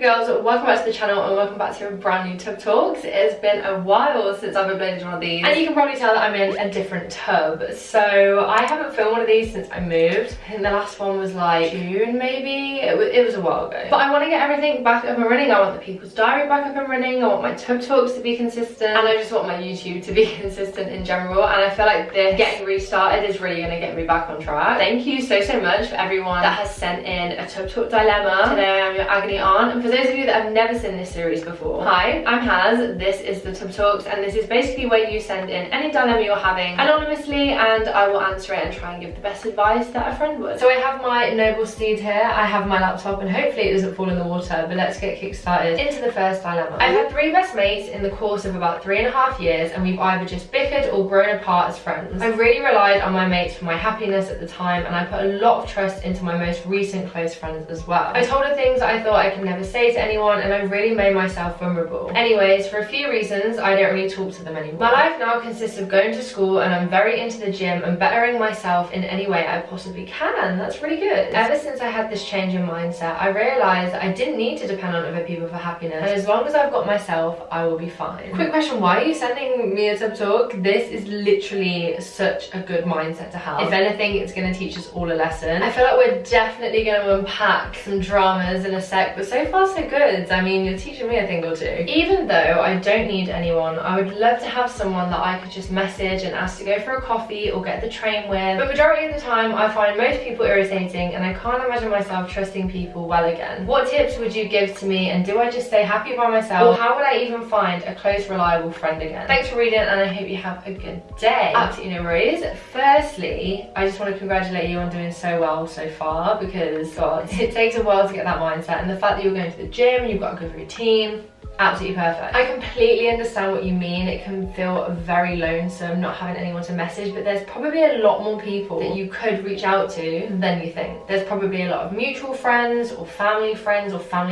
Girls, welcome back to the channel and welcome back to a brand new tub talks. It's been a while since I've uploaded one of these and you can probably tell that I'm in a different tub. So I haven't filmed one of these since I moved. I think the last one was like June maybe. It was a while ago. But I want to get everything back up and running. I want the People's Diary back up and running. I want my tub talks to be consistent and I just want my YouTube to be consistent in general. And I feel like this getting restarted is really going to get me back on track. Thank you so much for everyone that has sent in a tub talk dilemma. Today I'm your agony aunt, and for those of you that have never seen this series before, hi, I'm Haz, this is the Tub Talks, and this is basically where you send in any dilemma you're having anonymously and I will answer it and try and give the best advice that a friend would. So I have my noble steed here, I have my laptop, and hopefully it doesn't fall in the water, but let's get kick-started into the first dilemma. I've had 3 best mates in the course of about 3.5 years, and we've either just bickered or grown apart as friends. I really relied on my mates for my happiness at the time, and I put a lot of trust into my most recent close friends as well. I told her things I thought I could never say to anyone, and I really made myself vulnerable. Anyways, for a few reasons, I don't really talk to them anymore. My life now consists of going to school, and I'm very into the gym and bettering myself in any way I possibly can. That's really good. Ever since I had this change in mindset, I realised I didn't need to depend on other people for happiness, and as long as I've got myself, I will be fine. Quick question, why are you sending me a tub talk? This is literally such a good mindset to have. If anything, it's going to teach us all a lesson. I feel like we're definitely going to unpack some dramas in a sec, but so far so good. I mean, you're teaching me a thing or two. Even though I don't need anyone, I would love to have someone that I could just message and ask to go for a coffee or get the train with, but majority of the time I find most people irritating and I can't imagine myself trusting people well again. What tips would you give to me, and do I just stay happy by myself, or how would I even find a close reliable friend again? Thanks for reading and I hope you have a good day. Absolutely no worries. Firstly, I just want to congratulate you on doing so well so far, because God, it takes a while to get that mindset, and the fact that you're going to the gym, you've got a good routine, absolutely perfect. I completely understand what you mean. It can feel very lonesome not having anyone to message, but there's probably a lot more people that you could reach out to than you think. There's probably a lot of mutual friends or family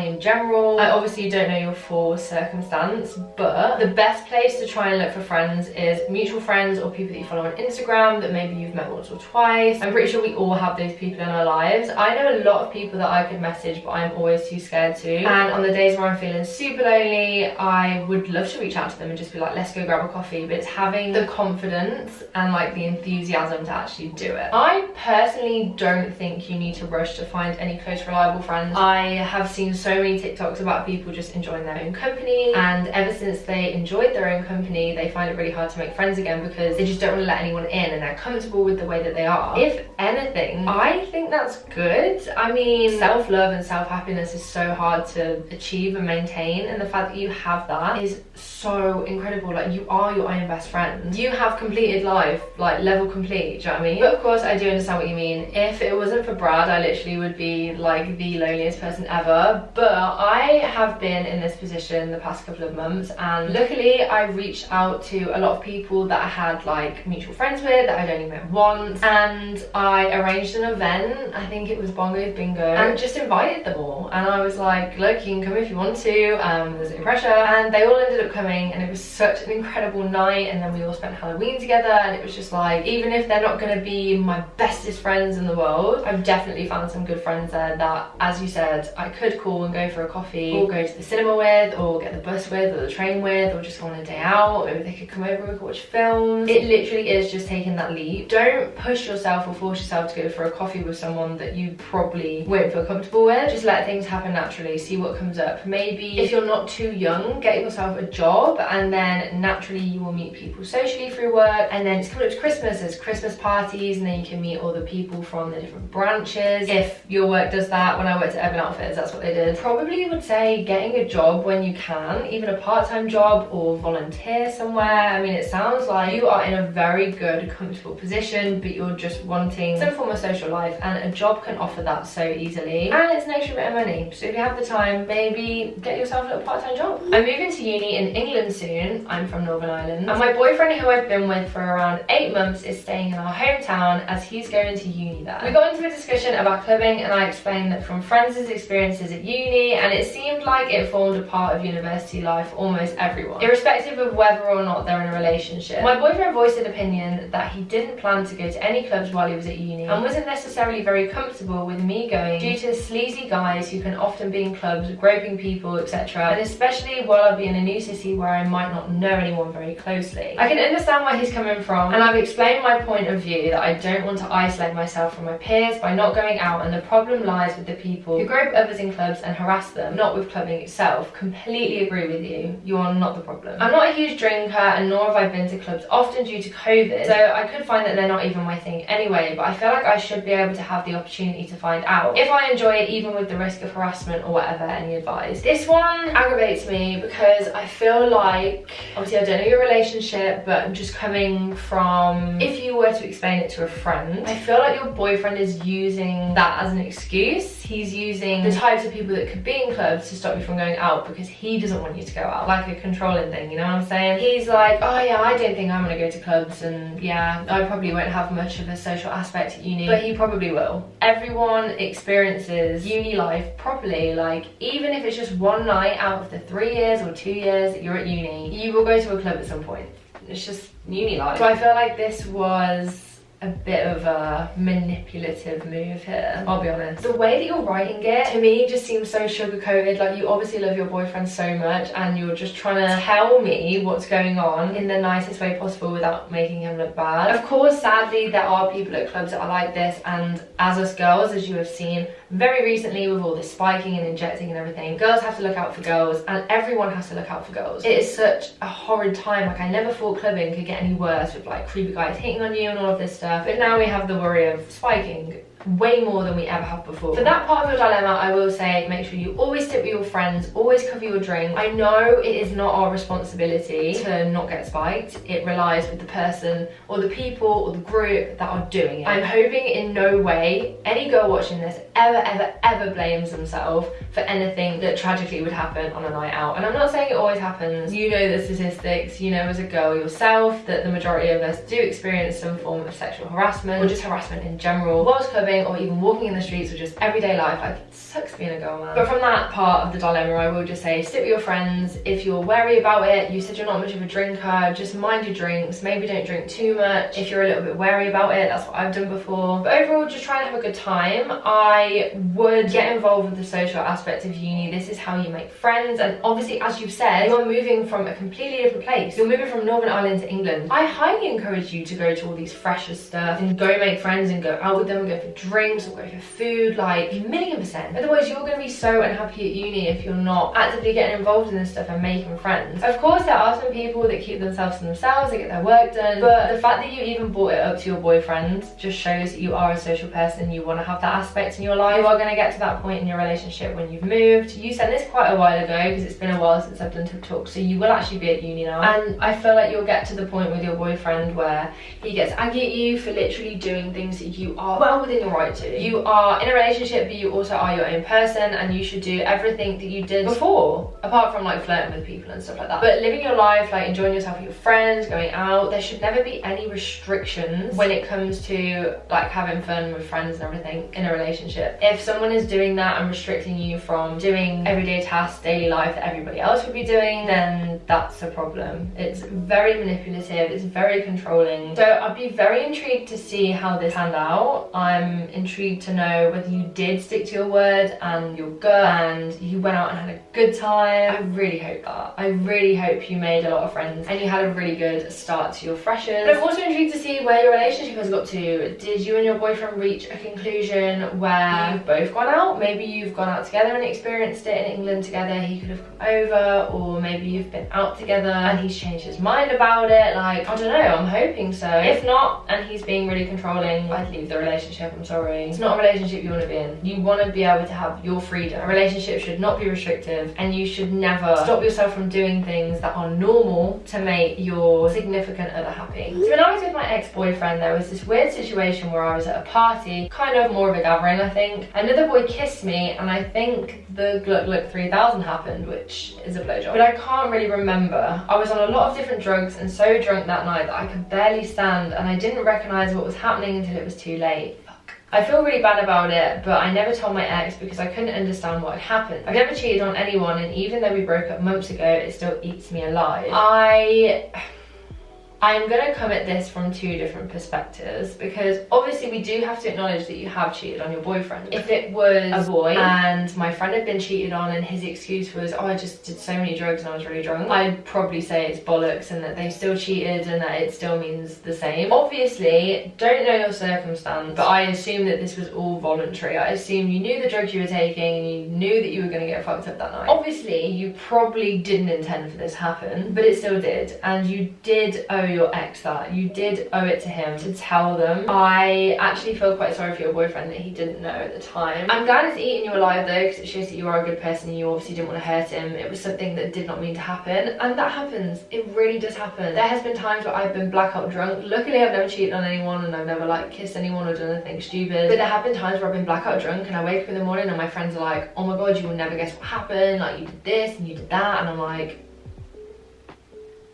in general. I obviously don't know your full circumstance, but the best place to try and look for friends is mutual friends or people that you follow on Instagram that maybe you've met once or twice. I'm pretty sure we all have those people in our lives. I know a lot of people that I could message, but I'm always too scared to. And on the days where I'm feeling super lonely, I would love to reach out to them and just be like, let's go grab a coffee, but it's having the confidence and like the enthusiasm to actually do it. I personally don't think you need to rush to find any close reliable friends. I have seen so many TikToks about people just enjoying their own company, and ever since they enjoyed their own company, they find it really hard to make friends again because they just don't want to let anyone in and they're comfortable with the way that they are. If anything, I think that's good. I mean, self-love and self-happiness is so hard to achieve and maintain, and the fact that you have that is so incredible. Like, you are your own best friend. You have completed life, like level complete, do you know what I mean? But of course I do understand what you mean. If it wasn't for Brad, I literally would be like the loneliest person ever, but I have been in this position the past couple of months, and luckily I reached out to a lot of people that I had like mutual friends with that I'd only met once, and I arranged an event, I think it was Bongo's Bingo, and just invited them all, and I was like, look, you can come if you want to, there's no pressure, and they all ended up coming, and it was such an incredible night. And then we all spent Halloween together, and it was just like, even if they're not going to be my bestest friends in the world, I've definitely found some good friends there that, as you said, I could call and go for a coffee, or go to the cinema with, or get the bus with, or the train with, or just go on a day out. Maybe they could come over and we could watch films. It literally is just taking that leap. Don't push yourself or force yourself to go for a coffee with someone that you probably won't feel comfortable with. Just let things happen naturally, see what comes up. Maybe if you're not too young, get yourself a job, and then naturally you will meet people socially through work. And then it's coming up to Christmas, there's Christmas parties, and then you can meet all the people from the different branches. If your work does that, when I worked at Urban Outfitters, that's what they did. Probably would say getting a job when you can, even a part-time job, or volunteer somewhere. I mean, it sounds like you are in a very good, comfortable position, but you're just wanting some form of social life, and a job can offer that so easily, and it's no extra bit of money. So if you have the time, maybe get yourself a little part-time full-time job. I'm moving to uni in England soon. I'm from Northern Ireland. And my boyfriend, who I've been with for around 8 months, is staying in our hometown as he's going to uni there. We got into a discussion about clubbing and I explained that from friends' experiences at uni, and it seemed like it formed a part of university life for almost everyone, irrespective of whether or not they're in a relationship. My boyfriend voiced an opinion that he didn't plan to go to any clubs while he was at uni and wasn't necessarily very comfortable with me going due to sleazy guys who can often be in clubs, groping people, etc. And especially while I'll be in a new city where I might not know anyone very closely. I can understand where he's coming from, and I've explained my point of view that I don't want to isolate myself from my peers by not going out, and the problem lies with the people who grope others in clubs and harass them, not with clubbing itself. Completely agree with you. You are not the problem. I'm not a huge drinker, and nor have I been to clubs often due to COVID, so I could find that they're not even my thing anyway, but I feel like I should be able to have the opportunity to find out if I enjoy it, even with the risk of harassment or whatever. Any advice? This one aggravates me because I feel like, obviously I don't know your relationship, but just coming from, if you were to explain it to a friend, I feel like your boyfriend is using that as an excuse. He's using the types of people that could be in clubs to stop you from going out because he doesn't want you to go out, like a controlling thing, you know what I'm saying? He's like, oh yeah, I don't think I'm gonna go to clubs, and yeah, I probably won't have much of a social aspect at uni, but he probably will. Everyone experiences uni life properly. Like, even if it's just one night out of the 3 years or 2 years that you're at uni, you will go to a club at some point. It's just uni life. So I feel like this was a bit of a manipulative move here, I'll be honest. The way that you're writing it, to me, just seems so sugar-coated. Like, you obviously love your boyfriend so much and you're just trying to tell me what's going on in the nicest way possible without making him look bad. Of course, sadly, there are people at clubs that are like this, and as us girls, as you have seen very recently with all this spiking and injecting and everything, girls have to look out for girls, and everyone has to look out for girls. It is such a horrid time. Like, I never thought clubbing could get any worse with like creepy guys hitting on you and all of this stuff. But now we have the worry of spiking way more than we ever have before. For that part of your dilemma, I will say make sure you always sit with your friends, always cover your drink. I know it is not our responsibility to not get spiked. It relies with the person or the people or the group that are doing it. I'm hoping in no way any girl watching this ever blames themselves for anything that tragically would happen on a night out. And I'm not saying it always happens. You know the statistics, you know as a girl yourself that the majority of us do experience some form of sexual harassment or just harassment in general whilst clubbing, or even walking in the streets, or just everyday life. Like, it sucks being a girl, man. But from that part of the dilemma, I will just say sit with your friends. If you're wary about it, you said you're not much of a drinker, just mind your drinks. Maybe don't drink too much. If you're a little bit wary about it, that's what I've done before. But overall, just try and have a good time. I would get involved with the social aspect of uni. This is how you make friends, and obviously, as you've said, you're moving from a completely different place. You're moving from Northern Ireland to England. I highly encourage you to go to all these fresher stuff and go make friends and go out with them and go for drinks or go for food, like 1,000,000%. Otherwise, you're going to be so unhappy at uni if you're not actively getting involved in this stuff and making friends. Of course, there are some people that keep themselves to themselves, they get their work done, but the fact that you even brought it up to your boyfriend just shows that you are a social person. You want to have that aspect in your life. You are going to get to that point in your relationship when you've moved. You said this quite a while ago because it's been a while since I've done TikTok, so you will actually be at uni now, and I feel like you'll get to the point with your boyfriend where he gets angry at you for literally doing things that you are well within your right to. You are in a relationship, but you also are your own person, and you should do everything that you did before, apart from like flirting with people and stuff like that. But living your life, like enjoying yourself with your friends, going out, there should never be any restrictions when it comes to like having fun with friends and everything in a relationship. If someone is doing that and restricting you from doing everyday tasks, daily life that everybody else would be doing, then that's a problem. It's very manipulative, it's very controlling. So I'd be very intrigued to see how this panned out. I'm intrigued to know whether you did stick to your word and your gut and you went out and had a good time. I really hope that. I really hope you made a lot of friends and you had a really good start to your freshers. But I'm also intrigued to see where your relationship has got to. Did you and your boyfriend reach a conclusion where you've both gone out? Maybe you've gone out together and experienced it in England together. He could have come over, or maybe you've been out together and he's changed his mind about it. Like, I don't know, I'm hoping so. If not, and he's being really controlling, I'd leave the relationship. I'm sorry. sorry. It's not a relationship you want to be in. You want to be able to have your freedom. A relationship should not be restrictive, and you should never stop yourself from doing things that are normal to make your significant other happy. So when I was with my ex-boyfriend, there was this weird situation where I was at a party, kind of more of a gathering, I think. Another boy kissed me, and I think the Gluck Gluck 3000 happened, which is a blowjob. But I can't really remember. I was on a lot of different drugs and so drunk that night that I could barely stand, and I didn't recognise what was happening until it was too late. I feel really bad about it, but I never told my ex because I couldn't understand what had happened. I've never cheated on anyone, and even though we broke up months ago, it still eats me alive. I'm gonna come at this from two different perspectives, because obviously we do have to acknowledge that you have cheated on your boyfriend. If it was a boy and my friend had been cheated on and his excuse was, oh, I just did so many drugs and I was really drunk, I'd probably say it's bollocks and that they still cheated and that it still means the same. Obviously, don't know your circumstance, but I assume that this was all voluntary. I assume you knew the drugs you were taking and you knew that you were gonna get fucked up that night. Obviously, you probably didn't intend for this to happen, but it still did, and you did owe your ex that. You did owe it to him to tell them. I actually feel quite sorry for your boyfriend that he didn't know at the time. I'm glad it's eaten you alive though, because it shows that you are a good person and you obviously didn't want to hurt him. It was something that did not mean to happen, and that happens. It really does happen. There has been times where I've been blackout drunk. Luckily I've never cheated on anyone and I've never like kissed anyone or done anything stupid, but there have been times where I've been blackout drunk and I wake up in the morning and my friends are like, oh my god, you will never guess what happened, like you did this and you did that, and I'm like,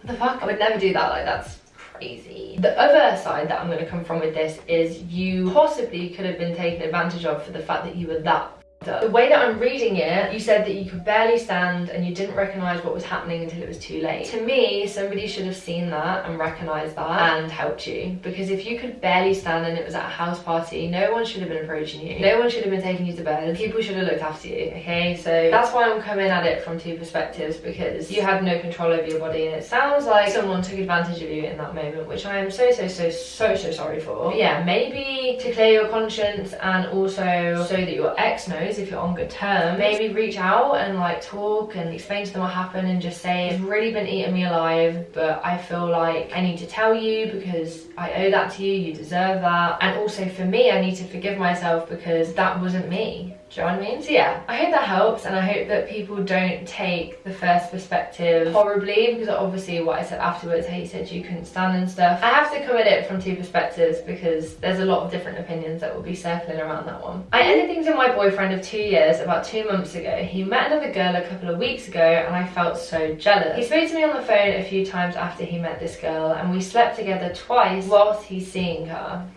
what the fuck? I would never do that. Like, that's crazy. The other side that I'm going to come from with this is you possibly could have been taken advantage of for the fact that you were that. The way that I'm reading it, you said that you could barely stand and you didn't recognise what was happening until it was too late. To me, somebody should have seen that and recognised that and helped you, because if you could barely stand and it was at a house party, no one should have been approaching you, no one should have been taking you to bed, people should have looked after you, okay? So that's why I'm coming at it from two perspectives, because you had no control over your body and it sounds like someone took advantage of you in that moment, which I am so sorry for. But yeah, maybe to clear your conscience and also so that your ex knows, if you're on good terms, maybe reach out and like talk and explain to them what happened and just say, it's really been eating me alive, but I feel like I need to tell you because I owe that to you, you deserve that, and also for me, I need to forgive myself because that wasn't me. Do you know what I mean? So yeah, I hope that helps, and I hope that people don't take the first perspective horribly, because obviously what I said afterwards, how you said you couldn't stand and stuff, I have to come at it from two perspectives because there's a lot of different opinions that will be circling around that one. I ended things with my boyfriend of 2 years about 2 months ago. He met another girl a couple of weeks ago and I felt so jealous. He spoke to me on the phone a few times after he met this girl and we slept together twice whilst he's seeing her.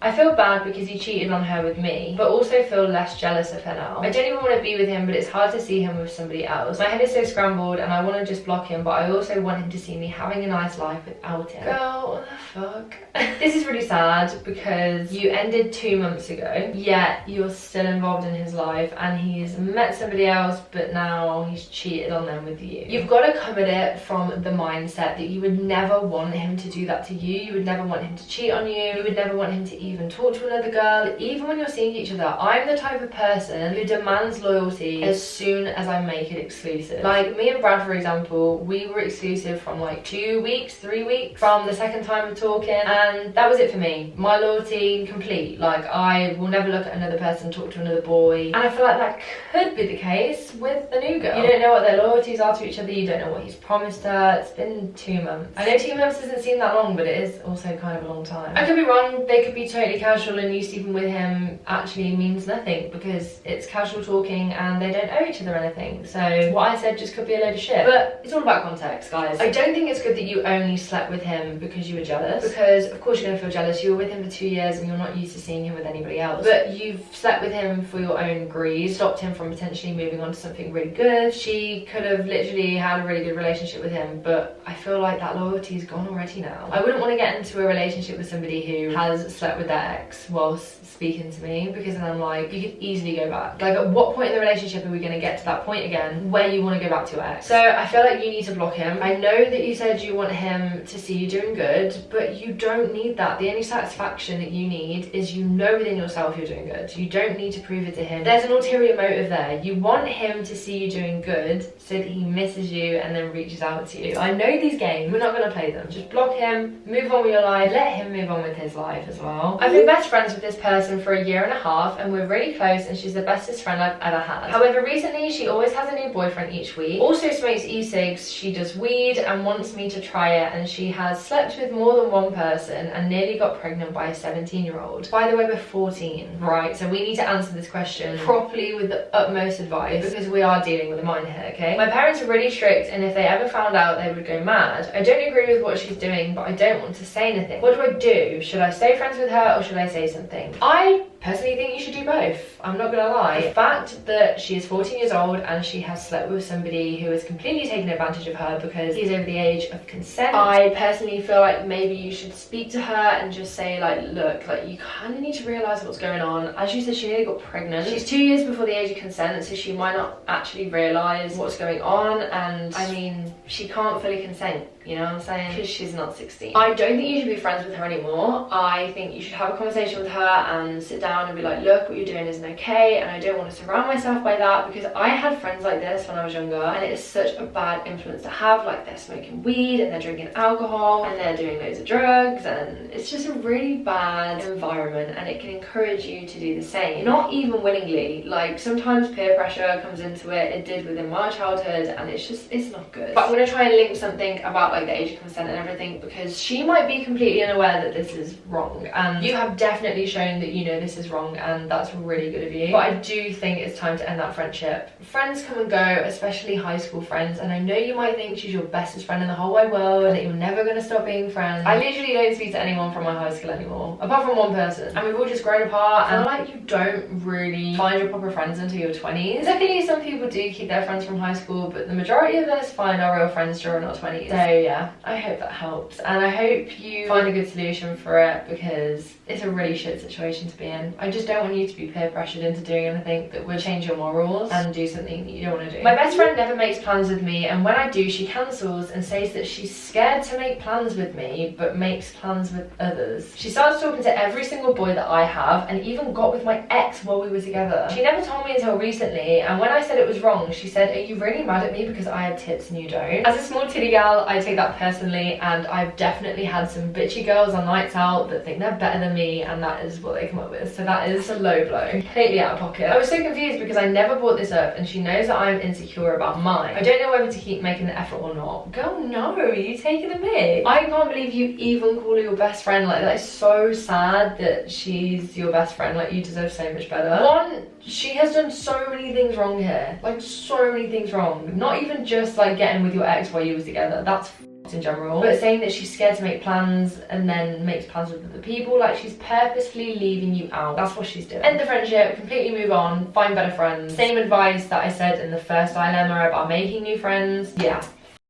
I feel bad because he cheated on her with me, but also feel less jealous of her now. I don't even want to be with him, but it's hard to see him with somebody else. My head is so scrambled and I want to just block him, but I also want him to see me having a nice life without him. Girl, what the fuck? This is really sad because you ended 2 months ago, yet you're still involved in his life and he's met somebody else, but now he's cheated on them with you. You've got to come at it from the mindset that you would never want him to do that to you. You would never want him to cheat on you. You would never want him to even talk to another girl. Even when you're seeing each other, I'm the type of person who demands loyalty as soon as I make it exclusive. Like me and Brad, for example, we were exclusive from like 2 weeks, 3 weeks from the second time of talking, and that was it for me. My loyalty complete. Like I will never look at another person, talk to another boy, and I feel like that could be the case with the new girl. You don't know what their loyalties are to each other, you don't know what he's promised her. It's been 2 months. I know 2 months doesn't seem that long, but it is also kind of a long time. I could be wrong, they could be totally casual and you sleeping with him actually means nothing because it's casual talking and they don't owe each other anything. So what I said just could be a load of shit. But it's all about context, guys. I don't think it's good that you only slept with him because you were jealous, because of course you're gonna feel jealous. You were with him for 2 years and you're not used to seeing him with anybody else, but you've slept with him for your own greed, stopped him from potentially moving on to something really good. She could have literally had a really good relationship with him, but I feel like that loyalty's gone already now. I wouldn't want to get into a relationship with somebody who has slept with their ex whilst speaking to me, because then I'm like, you could easily go go back? Like, at what point in the relationship are we going to get to that point again where you want to go back to your ex? So I feel like you need to block him. I know that you said you want him to see you doing good, but you don't need that. The only satisfaction that you need is you know within yourself you're doing good. You don't need to prove it to him. There's an ulterior motive there. You want him to see you doing good so that he misses you and then reaches out to you. I know these games, we're not going to play them. Just block him, move on with your life, let him move on with his life as well. I've been best friends with this person for a year and a half and we're really close and she's the bestest friend I've ever had. However, recently she always has a new boyfriend each week, also smokes e-cigs, she does weed and wants me to try it, and she has slept with more than one person and nearly got pregnant by a 17-year-old. By the way, we're 14, right? So we need to answer this question properly with the utmost advice because we are dealing with a minor here, okay? My parents are really strict and if they ever found out they would go mad. I don't agree with what she's doing, but I don't want to say anything. What do I do? Should I stay friends with her or should I say something? I personally think you should do both. I'm not gonna lie. The fact that she is 14 years old and she has slept with somebody who has completely taken advantage of her because he's over the age of consent, I personally feel like maybe you should speak to her and just say, like, look, like, you kind of need to realize what's going on. As you said, she nearly got pregnant. She's 2 years before the age of consent, so she might not actually realize what's going on, and I mean, she can't fully consent, you know what I'm saying? Because she's not 16. I don't think you should be friends with her anymore. I think you should have a conversation with her and sit down and be like, look, what you're doing isn't okay, and I don't want to surround myself by that, because I had friends like this when I was younger and it is such a bad influence to have. Like, they're smoking weed and they're drinking alcohol and they're doing loads of drugs, and it's just a really bad environment and it can encourage you to do the same, not even willingly. Like, sometimes peer pressure comes into it did within my childhood, and it's not good. But I'm going to try and link something about like the age of consent and everything, because she might be completely unaware that this is wrong, and you have definitely shown that you know this is wrong, and that's really good of you. But I do think it's time to end that friendship. Friends come and go, especially high school friends, and I know you might think she's your bestest friend in the whole wide world and that you're never going to stop being friends. I literally don't speak to anyone from my high school anymore, apart from one person, and we've all just grown apart, and like, you don't really find your proper friends until your 20s. Luckily, some people do keep their friends from high school, but the majority of us find our real friends during our 20s. So yeah, I hope that helps, and I hope you find a good solution for it, because it's a really shit situation to be in. I just don't want you to be peer pressured into doing anything that would change your morals and do something that you don't want to do. My best friend never makes plans with me, and when I do, she cancels and says that she's scared to make plans with me but makes plans with others. She starts talking to every single boy that I have, and even got with my ex while we were together. She never told me until recently, and when I said it was wrong, she said, are you really mad at me because I have tits and you don't? As a small titty gal, I take that personally, and I've definitely had some bitchy girls on nights out that think they're better than me, and that is what they come up with. So that is a low blow, completely out of pocket. I was so confused because I never brought this up, and she knows that I'm insecure about mine. I don't know whether to keep making the effort or not. Girl, no, you taking a mic. I can't believe you even call her your best friend. Like, that is so sad that she's your best friend. Like, you deserve so much better. One, she has done so many things wrong here. Like, so many things wrong. Not even just like getting with your ex while you was together. That's in general, but saying that she's scared to make plans and then makes plans with other people. Like, she's purposefully leaving you out. That's what she's doing. End the friendship, completely move on, find better friends. Same advice that I said in the first dilemma about making new friends. Yeah,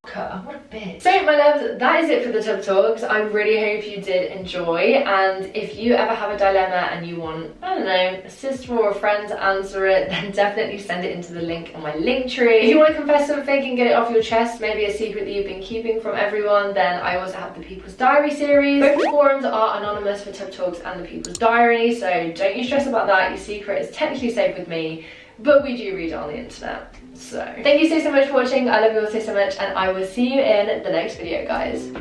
her. What a bitch. So my loves, that is it for the tub talks. I really hope you did enjoy, and if you ever have a dilemma and you want, I don't know, a sister or a friend to answer it, then definitely send it into the link on my link tree. If you want to confess something and get it off your chest, maybe a secret that you've been keeping from everyone, then I also have the People's Diary series. Both the forums are anonymous for tub talks and the People's Diary, so don't you stress about that. Your secret is technically safe with me, but we do read it on the internet. So thank you so much for watching. I love you all so much, and I will see you in the next video, guys.